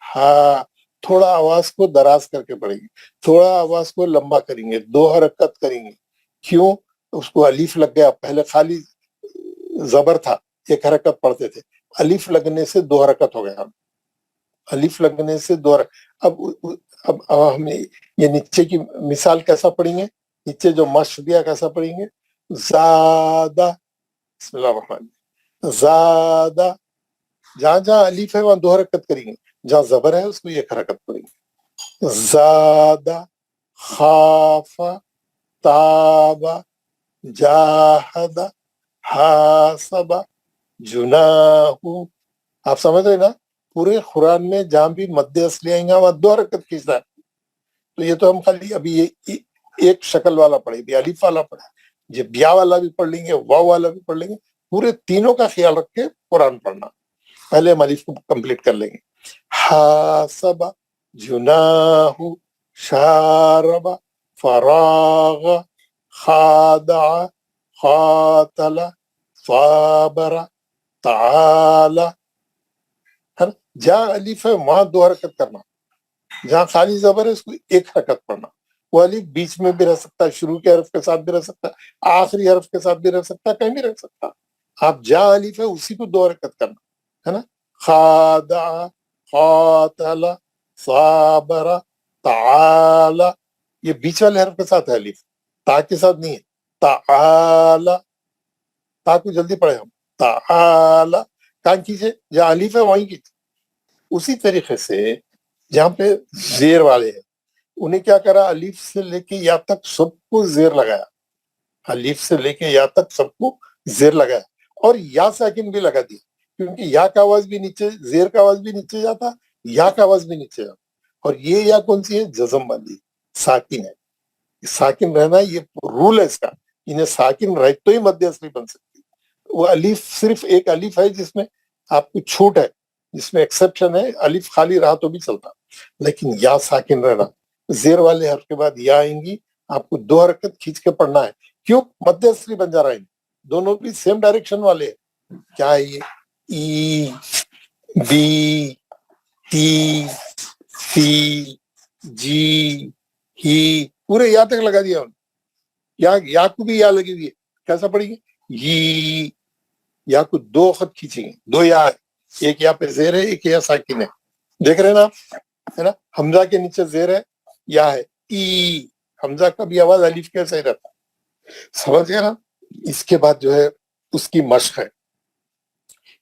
ہا۔ تھوڑا آواز کو دراز کر کے پڑھیں گے، تھوڑا آواز کو لمبا کریں گے، 2 حرکت کریں گے۔ کیوں؟ اس کو الف لگ گیا، پہلے خالی زبر تھا، ایک حرکت پڑھتے تھے، الف لگنے سے 2 حرکت ہو گیا، الف لگنے سے 2 حرکت۔ اب ہم یہ نیچے کی مثال کیسا پڑھیں گے، نیچے جو مش دیا کیسا پڑھیں گے، زادہ، بسم اللہ الرحمن الرحیم، زادہ، جہاں جہاں الف ہے وہاں 2 حرکت کریں گے، جہاں زبر ہے اس کو 1 حرکت پڑھیں گے۔ زادہ، خافہ، تابہ، جاہدہ، حاسبہ، جناحو۔ آپ سمجھ رہے نا، پورے قرآن میں جہاں بھی مد اصلی آئیں گا وہاں 2 حرکت کھینچنا ہے۔ تو یہ تو ہم خالی ابھی یہ ایک شکل والا پڑھے، بھی الف والا پڑھے، جب بیا والا بھی پڑھ لیں گے، واو والا بھی پڑھ لیں گے، پورے تینوں کا خیال رکھ کے قرآن پڑھنا۔ پہلے ہم الف کو کمپلیٹ کر لیں گے، حاسبہ، جناح، شاربہ، فراغ، خادع، قاتل، صابر، تعالی۔ جہاں الف ہے وہاں 2 حرکت کرنا، جہاں خالی زبر ہے اس کو 1 حرکت پڑھنا۔ وہ الف بیچ میں بھی رہ سکتا ہے، شروع کے حرف کے ساتھ بھی رہ سکتا ہے، آخری حرف کے ساتھ بھی رہ سکتا ہے، کہیں بھی رہ سکتا ہے۔ آپ جہاں الف ہے اسی کو 2 حرکت کرنا ہے نا۔ خادع، قاتل، صابر، تعالی، یہ بیچ والے حرف کے ساتھ ہے الف، تا کے ساتھ نہیں ہے. تعالی، تا کو جلدی پڑھے ہم. تعالی کان کیجئے، جہاں الف ہے وہیں کیجئے. اسی طریقے سے جہاں پہ زیر والے ہیں انہیں کیا کرا، الف سے لے کے یا تک سب کو زیر لگایا، الف سے لے کے یا تک سب کو زیر لگایا، اور یا ساکن بھی لگا دیا، کیونکہ یا کا آواز بھی نیچے، زیر کا آواز بھی نیچے جاتا، یا کا آواز بھی نیچے جاتا. اور یہ یا کون سی ہے؟ جزم والی ساکن ہے. ساکن رہنا یہ رول ہے اس کا، انہیں ساکن رہ تو ہی مد اصلی بن سکتی. وہ الف صرف ایک الف ہے جس میں آپ کو چھوٹ ہے، جس میں ایکسپشن ہے، الف خالی رہا تو بھی چلتا، لیکن یا ساکن رہنا. زیر والے حرف کے بعد یا آئیں گی، آپ کو 2 حرکت کھینچ کے پڑھنا ہے. کیوں؟ مد اصلی بن جا رہا ہے، دونوں بھی سیم ڈائریکشن والے ہیں. کیا ہے یہ؟ ای، بی، تی، سی، جی، ہی، پورے یا تک لگا دیا. یا کو بھی یا لگی ہوئی ہے، کیسا پڑھیں گے؟ یہ یا کو 2 خط کھینچیں گے، 2 یا ہے، ایک یا پہ زیر ہے، ایک یا ساکن ہے. دیکھ رہے ہیں نا آپ، ہے نا؟ حمزہ کے نیچے زیر ہے، یا ہے. ای، حمزہ کا بھی آواز الف کیسے رہتا، سمجھ گیا نا؟ اس کے بعد جو ہے اس کی مشق ہے.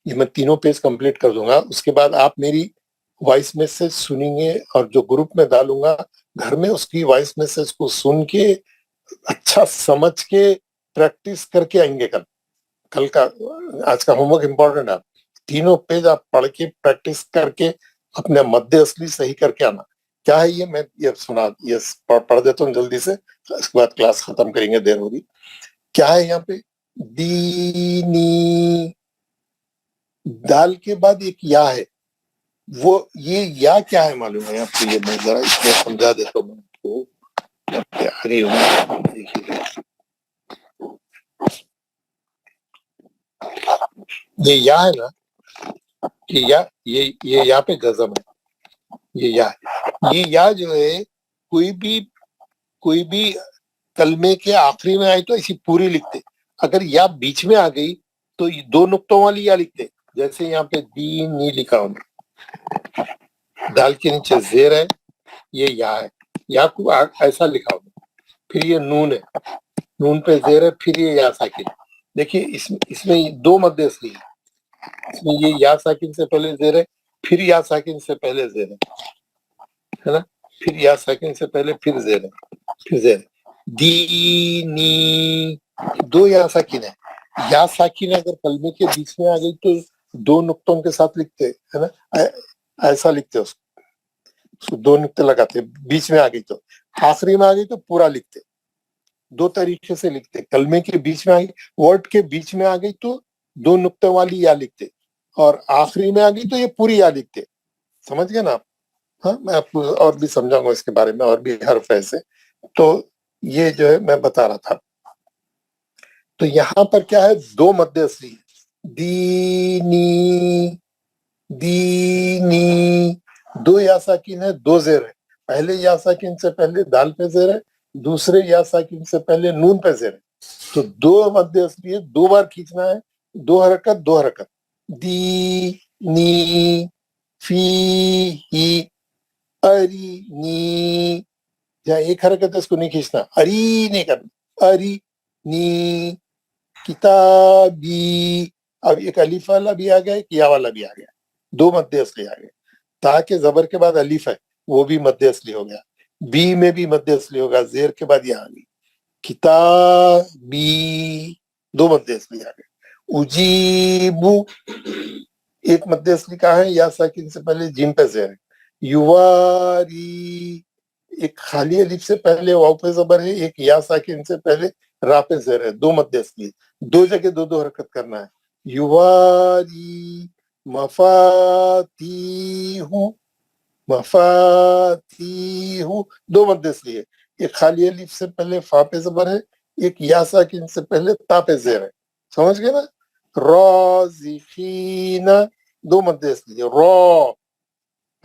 یہ میں تینوں پیج کمپلیٹ کر دوں گا، اس کے بعد آپ میری وائس میسج سنیں گے، اور جو گروپ میں ڈالوں گا گھر میں اس کی وائس میسج کو سن کے اچھا سمجھ کے پریکٹس کر کے آئیں گے. کل کا آج کا ہوم ورک امپورٹنٹ ہے. تینوں پیج آپ پڑھ کے پریکٹس کر کے اپنے مد اصلی صحیح کر کے آنا. کیا ہے یہ؟ میں یہ پڑھ دیتا ہوں جلدی سے، اس کے بعد کلاس ختم کریں گے، دیر ہوگی. کیا ہے یہاں پہ؟ دینی، دال کے بعد ایک یا ہے. وہ یہ یا کیا ہے معلوم ہے آپ کو؟ یہ میں ذرا اس میں سمجھا دیتا ہوں آپ کو. تیاری یہ یا ہے نا، یہ یا پہ جزم ہے. یہ یا ہے، یہ یا جو ہے کوئی بھی کلمے کے آخری میں آئی تو ایسی پوری لکھتے. اگر یا بیچ میں آ گئی تو 2 نقطوں والی یا لکھتے، جیسے یہاں پہ دین نہیں لکھا ہوں، دال کے نیچے زیر ہے، یہ یا ہے. یا کو ایسا لکھا ہوں، پھر یہ نون ہے، نون پہ زیر ہے، پھر یہ یا ساکن. دیکھیے اس میں 2 مد اصلی ہے. اس میں یہ یا ساکن سے پہلے زیر ہے، پھر یا ساکن سے پہلے زیر ہے نا، پھر یا ساکن سے پہلے پھر زیر ہے، پھر زیر ہے. دینی، 2 یا ساکن ہے. یا ساکن اگر کلمے کے بیچ میں آ گئی تو 2 نقطوں کے ساتھ لکھتے ہے نا، ایسا لکھتے اس کو 2 نقطے لگاتے. بیچ میں آ گئی تو، آخری میں آ گئی تو پورا لکھتے. 2 طریقے سے لکھتے. کلمے کے بیچ میں آ گئی، ورڈ کے بیچ میں آ گئی تو 2 نقطے والی یا لکھتے، اور آخری میں آ گئی تو یہ پوری یا لکھتے. سمجھ گئے نا آپ؟ ہاں، میں آپ کو اور بھی سمجھاؤں گا اس کے بارے میں، اور بھی حرف ایسے. تو یہ جو ہے میں بتا رہا تھا. تو یہاں پر کیا ہے؟ 2 مد اصلی ہے. دینی، دینی، 2 یا ساکن ہے، 2 زیر ہے. پہلے یا ساکن سے پہلے دال پہ زیر ہے، دوسرے یا ساکن سے پہلے نون پہ زیر ہے. تو 2 مد اصلی ہے، 2 بار کھینچنا ہے، 2 حرکت 2 حرکت. دی، نی، فی، ہی، اری، نی. جہاں ایک حرکت ہے اس کو نہیں کھینچنا، اری نہیں کرنا، اری، نی، کتابی. اب ایک الف والا بھی آ گیا، ایک یا والا بھی آ گیا، 2 مد اصلی آ گئے. تاکہ زبر کے بعد الف ہے وہ بھی مد اصلی ہو گیا. بی میں بھی مد اصلی ہوگا، زیر کے بعد یہ آ گئی. کتابی، 2 مد اصلی آ گئے. اجیبو، ایک مد اصلی کا ہے، یا ساکن سے پہلے جیم پہ زیر ہے. یواری، ایک خالی الف سے پہلے واو پہ زبر ہے، ایک یا ساکن سے پہلے را پہ زیر ہے، 2 مد اصلی. 2 جگہ 2 حرکت کرنا ہے. یواری، مفاتیح، مفاتیح، 2 مد اصلی ہے. ایک خالی الف سے پہلے فا پہ زبر ہے، ایک یا ساکن سے پہلے تا پہ زیر ہے. سمجھ گئے نا؟ رازقین، 2 مد اصلی ہے. رو،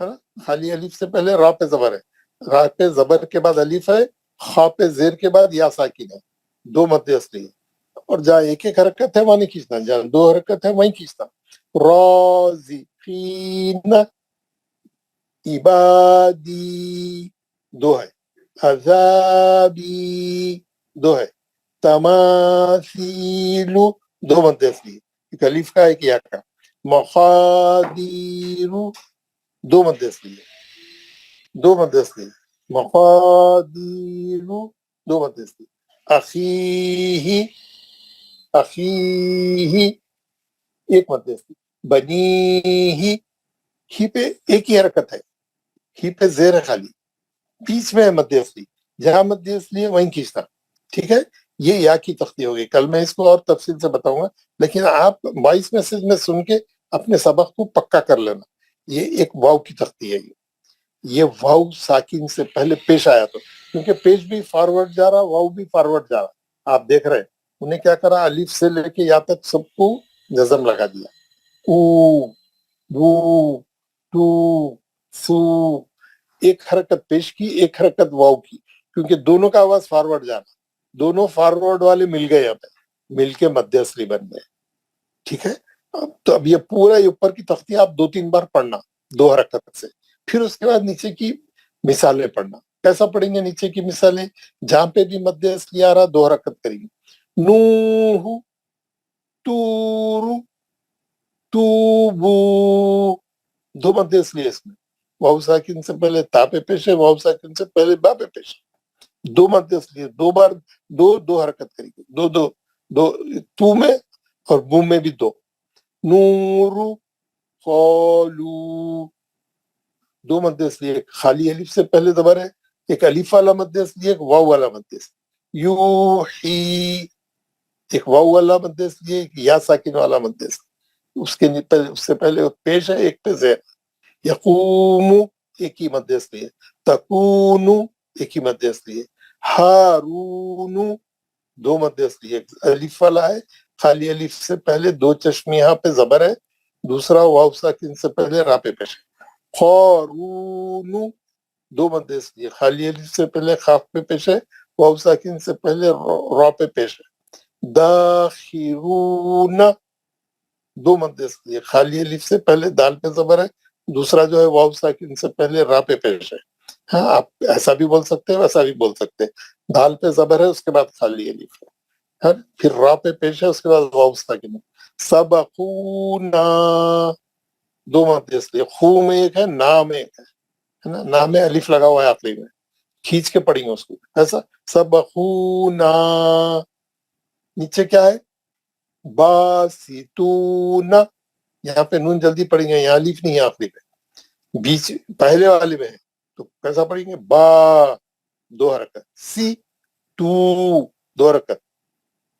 ہے نا، خالی الف سے پہلے را پہ زبر ہے، را پہ زبر کے بعد الف ہے، خا پہ زیر کے بعد یا ساکن ہے، 2 مد اصلی ہے. اور جہاں ایک حرکت ہے وہاں نہیں کھینچنا، جہاں 2 حرکت ہے وہیں کھینچنا. رازقین، عبادی، 2 ہے. عذابی دو ہے، تماثیل دو مد اصلی، ایک الف کا ایک یا کا، مقادیر دو مد اصلی ہے، دو مد اصلی، مقادیر دو مد اصلی، اخیہ اخیہ ایک مد اصلی، بنیہ ہی پہ ایک ہی حرکت ہے، ہی پہ زیر ہے خالی، بیچ میں ہے مد اصلی، جہاں مد اصلی ہے وہیں کھینچنا، ٹھیک ہے؟ یہ یا کی تختی ہوگی، کل میں اس کو اور تفصیل سے بتاؤں گا، لیکن آپ 22 میسج میں سن کے اپنے سبق کو پکا کر لینا۔ یہ ایک واو کی تختی ہے، یہ واو ساکن سے پہلے پیش آیا تو، کیونکہ پیش بھی فارورڈ جا رہا، واو بھی فارورڈ جا رہا، آپ دیکھ رہے ہیں انہیں کیا کرا، الف سے لے کے یا تک سب کو جزم لگا دیا، او بو تو سو، ایک حرکت پیش کی، ایک حرکت واو کی، کیونکہ دونوں کا آواز فارورڈ جانا، دونوں فارورڈ والے مل گئے، اب مل کے مد اصلی بن گئے، ٹھیک ہے؟ تو اب یہ پورا یہ اوپر کی تختی آپ 2-3 بار پڑھنا دو حرکت سے، پھر اس کے بعد نیچے کی مثالیں پڑھنا۔ کیسا پڑھیں گے نیچے کی مثالیں؟ جہاں پہ بھی مد اصلی آ رہا دو حرکت کریں گے، نوح تور توبو، دو مد اصلی ہے اس میں، واو ساکن سے پہلے تا پہ پیش ہے، واو ساکن سے پہلے با پہ پیش ہے، دو مد اصلی ہے، دو بار دو حرکت کریں گے، دو تو میں اور بو میں بھی دو، نور قالو دو مد اصلی، ایک خالی الف سے پہلے زبر ہے، ایک الف والا مد اصلی ہے، ایک واو والا مد اصلی، یوحی ایک واو والا مد اصلی ہے، ایک یا ساکن والا مد اصلی، اس سے پہلے پیش ہے، ایک پہ زیر، یقوم ایک ہی مد اصلی ہے، تکون ایک ہی مد اصلی ہے، ہارون دو مد اصلی ہے، ایک الف والا ہے، خالی الف سے پہلے دو چشم یہاں پہ زبر ہے، دوسرا واو ساکن سے پہلے را پہ پیش ہے، قارون دو مد اصلی ہے، خالی الف سے پہلے خاف پہ پیش ہے، واو ساکن سے پہلے را پہ پیش ہے، داخرون دو مد اصلی ہے، خالی الف سے پہلے دال پہ زبر ہے، دوسرا جو ہے واو ساکن سے پہلے را پہ پیش ہے، ہاں آپ ایسا بھی بول سکتے ہیں، ویسا بھی بول سکتے ہیں، دال پہ زبر ہے، اس کے بعد خالی الف ہے، ہاں پھر را پہ پیش ہے، اس کے بعد واو ساکن ہے، سبقونا دو مد اصلی، خو میں ایک ہے، نا میں ایک ہے نا، نا میں الف لگا ہوا ہے آخری میں، کھینچ کے پڑھیں گے اس کو، ایسا سبقونا، نیچے کیا ہے، باسطون، یہاں پہ نون جلدی پڑھیں گے، یہاں الف نہیں ہے آخری پہ، بیچ پہلے والے میں ہے، تو کیسا پڑھیں گے، با دو حرکت، سی تو دو حرکت،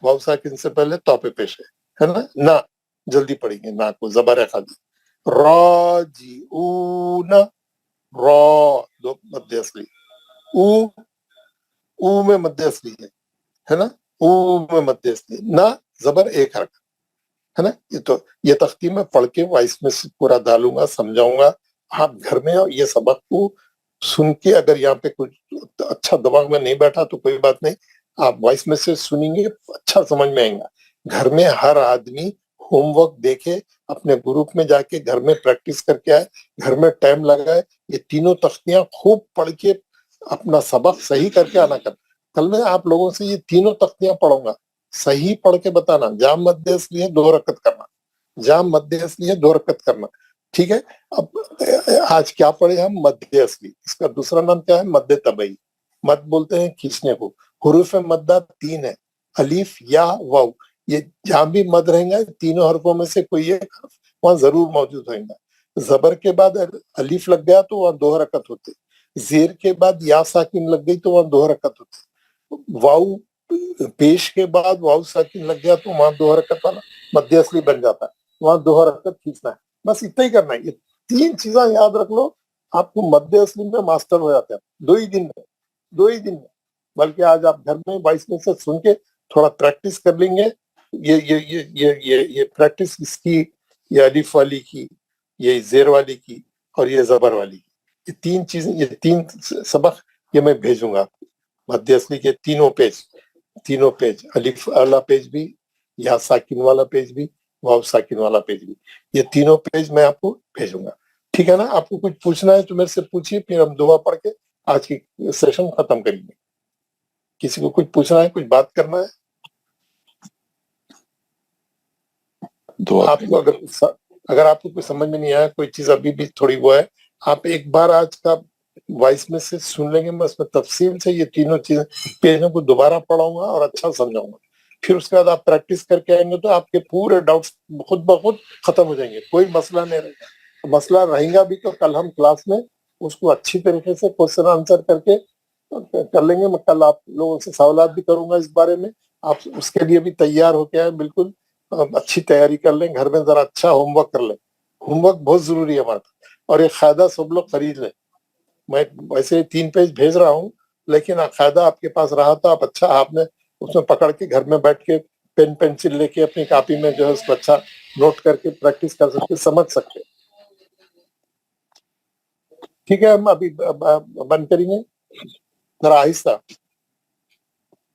واو ساکن سے پہلے تو پہ پیش ہے نا، نا جلدی پڑھیں گے، نا کو زبر ہے خالی، راجعون را دو مد اصلی، او میں مد اصلی ہے نا، او میں مد اصلی، نا زبر ایک حرکت ہے نا۔ یہ تو یہ تختی میں پڑھ کے وائس میں سے پورا ڈالوں گا، سمجھاؤں گا، آپ گھر میں یہ سبق کو سن کے، اگر یہاں پہ کچھ اچھا دماغ میں نہیں بیٹھا تو کوئی بات نہیں، آپ وائس میں سے سنیں گے، اچھا سمجھ میں آئے گا۔ گھر میں ہر آدمی ہوم ورک دیکھے، اپنے گروپ میں جا کے گھر میں پریکٹس کر کے آئے، گھر میں ٹائم لگائے، یہ تینوں تختیاں خوب پڑھ کے اپنا سبق صحیح کر کے آنا کر۔ کل میں آپ لوگوں سے یہ تینوں تختیاں پڑھوں گا، صحیح پڑھ کے بتانا، جام مد اصلی ہے 2 رکعت کرنا، جام مد اصلی ہے 2 رکعت کرنا، ٹھیک ہے۔ اب آج کیا پڑھے ہم، مد اصلی، اس کا دوسرا نام کیا ہے، مد طبعی، مد بولتے ہیں کھینچنے کو۔ حروف مدہ 3 ہے، الف یا واو، یہ جہاں بھی مد رہیں گا تینوں حرفوں میں سے کوئی ایک حرف وہاں ضرور موجود رہیں گا۔ زبر کے بعد الف لگ گیا تو وہاں 2 حرکت ہوتے، زیر کے بعد یا ساکن لگ گئی تو وہاں 2 حرکت ہوتے، واو پیش کے بعد واو ساکن لگ گیا تو وہاں 2 حرکت والا مد اصلی بن جاتا ہے، وہاں 2 حرکت کھینچنا ہے، بس اتنا ہی کرنا ہے۔ یہ 3 چیزاں یاد رکھ لو، آپ کو مد اصلی میں ماسٹر ہو جاتے ہیں 2 ہی دن میں، بلکہ آج آپ گھر میں 22 میں سے سن کے تھوڑا پریکٹس کر لیں گے۔ یہ پریکٹس اس کی، یہ الف والی کی، یہ زیر والی کی، اور یہ زبر والی کی، یہ 3 چیزیں، یہ 3 سبق یہ میں بھیجوں گا آپ کو، مد اصلی کے تینوں پیج، الف والا پیج بھی، یا ساکن والا پیج بھی، واو ساکن والا پیج بھی، یہ تینوں پیج میں آپ کو بھیجوں گا، ٹھیک ہے نا۔ آپ کو کچھ پوچھنا ہے تو میرے سے پوچھیے، پھر ہم دعا پڑھ کے آج کی سیشن ختم کریں گے. کسی کو کچھ پوچھنا ہے, کچھ بات کرنا ہے؟ دعا آپ کو اگر آپ کو کوئی سمجھ میں نہیں آیا, کوئی چیز ابھی بھی تھوڑی وہ ہے, آپ ایک بار آج کا وائس میں سے سن لیں گے. میں اس میں تفصیل سے یہ تینوں چیزیں پیجوں کو دوبارہ پڑھاؤں گا اور اچھا سمجھاؤں گا. پھر اس کے بعد آپ پریکٹس کر کے آئیں گے تو آپ کے پورے ڈاؤٹس خود بخود ختم ہو جائیں گے, کوئی مسئلہ نہیں رہے گا. مسئلہ رہے گا بھی تو کل ہم کلاس میں اس کو اچھی طریقے سے کوشچن آنسر کر کے کر لیں گے. میں کل آپ لوگوں سے سوالات بھی کروں گا اس بارے میں. آپ اس کے لیے بھی تیار ہو کے آئے, بالکل اچھی تیاری کر لیں. گھر میں ذرا اچھا ہوم ورک کر لیں. ہوم ورک بہت ضروری ہے ہمارا, اور ایک قاعدہ سب لوگ خرید لیں. میں ویسے 3 پیج بھیج رہا ہوں, لیکن قاعدہ آپ کے پاس رہا تو آپ نے اس میں پکڑ کے گھر میں بیٹھ کے پین پینسل لے کے اپنی کاپی میں جو ہے اس کو اچھا نوٹ کر کے پریکٹس کر سکتے, سمجھ سکتے. ٹھیک ہے, ہم ابھی بند کریں گے ذرا آہستہ.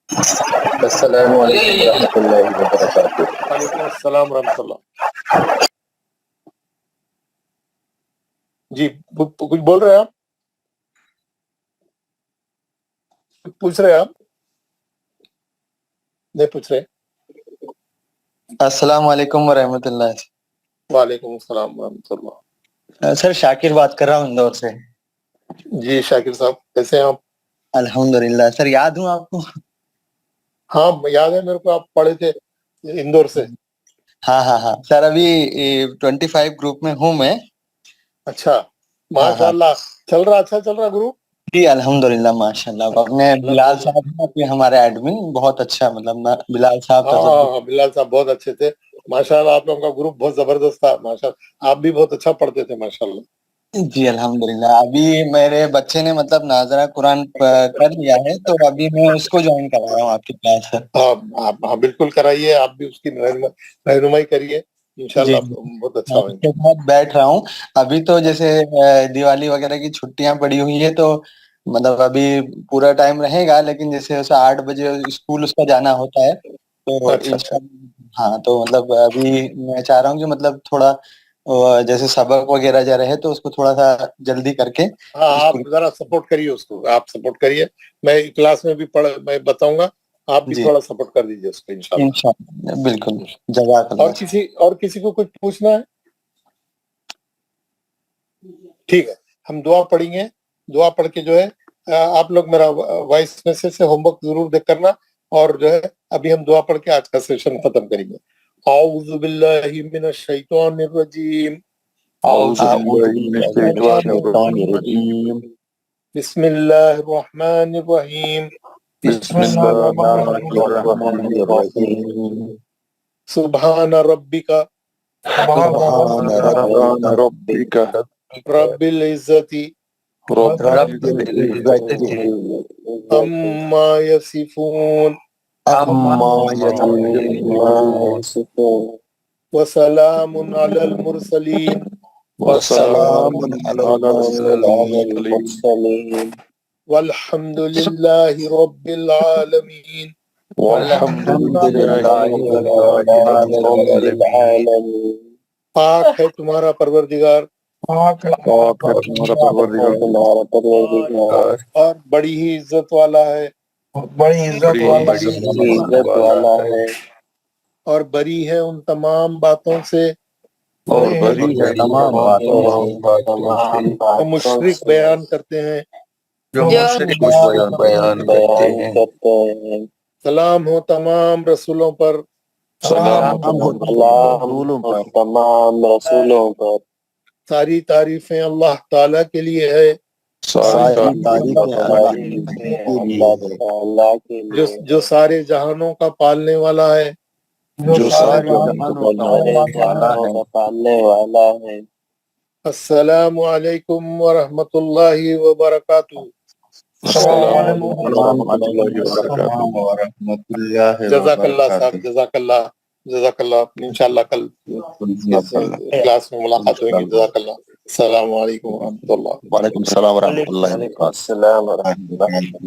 السلام علیکم ورحمۃ اللہ وبرکاتہ. وعلیکم السلام ورحمۃ اللہ. جی کچھ بول رہے ہیں آپ, پوچھ رہے ہیں آپ؟ نہیں پوچھ رہے. السلام علیکم ورحمۃ اللہ. وعلیکم السلام ورحمۃ اللہ. سر شاکر بات کر رہا ہوں اندور سے. جی شاکر صاحب, کیسے ہیں آپ؟ الحمدللہ. سر یاد ہوں آپ کو؟ ہاں یاد ہے میرے کو, آپ پڑھے تھے اندور سے. ہاں سر ابھی 25 گروپ میں ہوں میں. اچھا ماشاء اللہ, چل رہا اچھا چل رہا گروپ؟ جی الحمدللہ ماشاء اللہ. اپنے بلال صاحب ہیں ہمارے ایڈمن, بہت اچھا, مطلب بلال صاحب. ہاں بلال صاحب بہت اچھے تھے ماشاء اللہ. آپ لوگوں کا گروپ بہت زبردست تھا ماشاء اللہ. آپ بھی بہت اچھا پڑھتے تھے ماشاء اللہ. جی الحمدللہ. ابھی میرے بچے نے مطلب ناظرہ قرآن کر لیا ہے, تو ابھی میں اس کو جوائن کرا رہا ہوں آپ کی کلاس سے. ہاں بالکل کرائیے, آپ بھی اس کی رہنمائی کریے, انشاءاللہ بہت اچھا ہوگا. اس کے بعد بیٹھ رہا ہوں. ابھی تو جیسے دیوالی وغیرہ کی چھٹیاں پڑی ہوئی ہے, تو مطلب ابھی پورا ٹائم رہے گا, لیکن جیسے 8 بجے اسکول اس کا جانا ہوتا ہے, تو ہاں تو مطلب ابھی میں چاہ رہا ہوں کہ مطلب تھوڑا جیسے سبق وغیرہ جا رہے تو اس کو تھوڑا سا جلدی کر کے. ہاں آپ ذرا سپورٹ کریے اس کو, آپ سپورٹ کریے. میں کلاس میں بھی میں بتاؤں گا, آپ بھی تھوڑا سپورٹ کر دیجیے اس کو انشاءاللہ. بالکل, جزاک اللہ. اور کسی کو کچھ پوچھنا ہے؟ ٹھیک ہے, ہم دعا پڑھیں گے. دعا پڑھ کے جو ہے آپ لوگ میرا وائس میسج سے ہوم ورک ضرور دیکھ کرنا, اور جو ہے ابھی ہم دعا پڑھ کے آج کا سیشن ختم کریں گے. اعوذ باللہ من الشیطان الرجیم. اعوذ باللہ من الشیطان الرجیم. بسم اللہ الرحمن الرحیم. بسم اللہ الرحمن الرحیم. سبحان ربک ربک رب العزت رب العزت عما یصفون وسلام علی المرسلین وسلام علی المرسلین والحمد للہ رب العالمین. والحمد للہ رب العالمین. پاک ہے تمہارا پروردگار, پاک ہے تمہارا پروردگار, اور بڑی ہی عزت والا ہے, بڑی عزت والا ہے, اور بری ہے ان تمام باتوں سے اور بری ہے تمام باتوں سے جو مشرک بیان کرتے ہیں. جو مشرک بیان کرتے ہیں. سلام ہو تمام رسولوں پر, سلام تمام رسولوں پر. ساری تعریفیں اللہ تعالیٰ کے لیے ہے, جو سارے جہانوں کا پالنے والا ہے. جو سارے جہانوں کا پالنے والا ہے. السلام علیکم ورحمۃ اللہ وبرکاتہ. السلام علیکم ورحمۃ اللہ جزاک اللہ صاحب, جزاک اللہ, جزاک اللہ. انشاءاللہ کل کلاس میں ملاقات ہوگی. جزاک اللہ. السلام علیکم ورحمۃ اللہ. وعلیکم السلام ورحمۃ اللہ وبرکاتہ. السلام ورحمۃ اللہ.